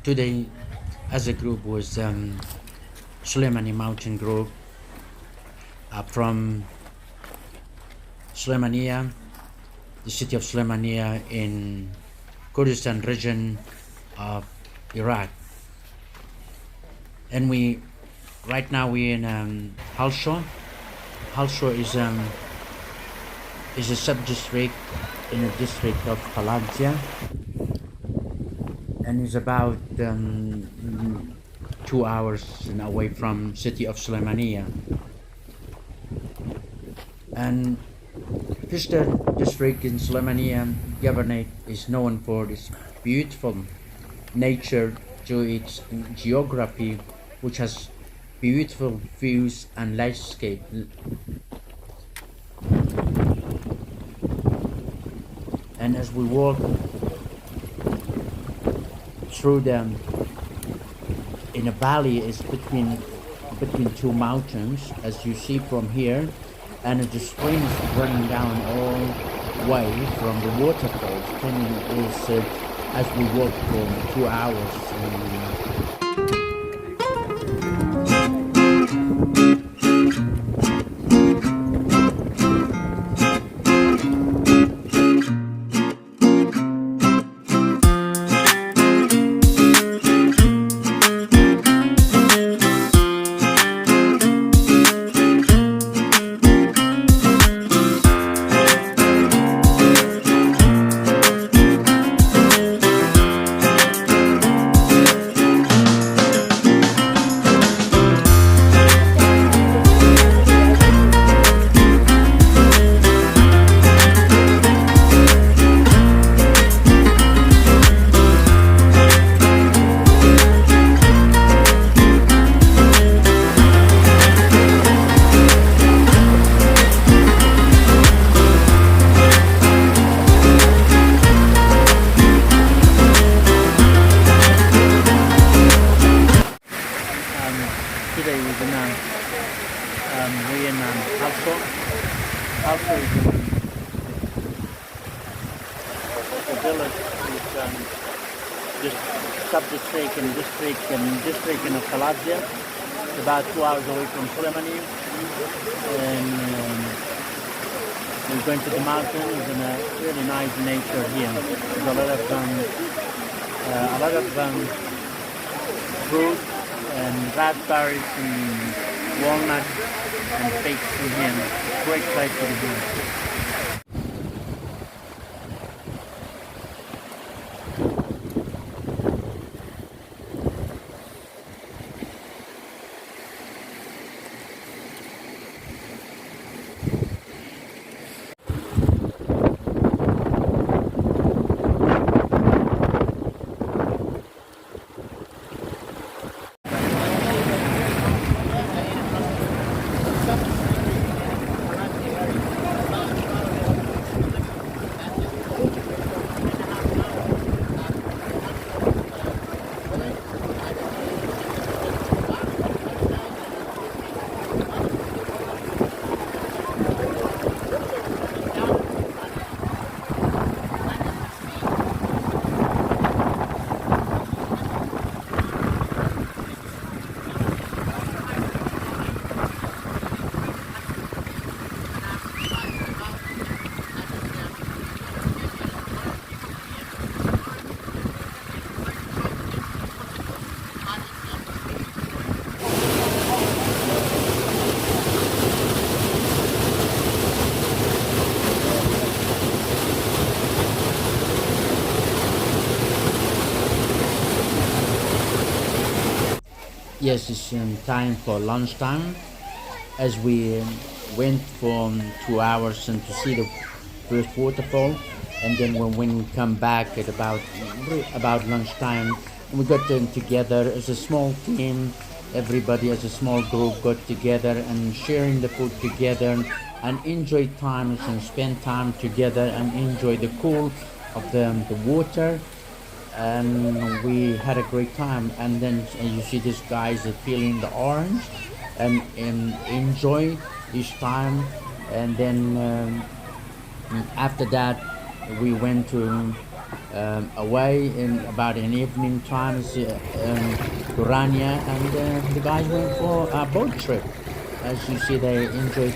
Today, as a group, was Sulimanya Mountain Group from Sulaymaniyah, the city of Sulaymaniyah in Kurdistan region of Iraq. And right now we're in Halsho. Halsho is a sub-district in the district of Qaladzia, and is about 2 hours away from city of Sulaymaniyah. And Pshddar district in Sulaymaniyah Governorate is known for its beautiful nature, to its geography, which has beautiful views and landscape. And as we walk through them in a valley, is between two mountains, as you see from here, and the stream is running down all the way from the waterfalls. Kani is as we walk for 2 hours. Halsho is the village, is subdistrict and district in Qaladzia. It's about 2 hours away from Sulimanya, and we're going to the mountains and a really nice nature here. There's a lot of fruit and raspberries and walnuts and figs in here. Great place to be here. Yes, it's time for lunchtime, as we went for 2 hours and to see the first waterfall, and then when we come back at about lunchtime, we got together as a small team. Everybody as a small group got together and sharing the food together and enjoy times and spend time together and enjoy the cool of the water and we had a great time. And then you see these guys are peeling the orange and enjoy each time. And then after that we went to away in about an evening time to Rania, and the guys went for a boat trip. As you see, they enjoy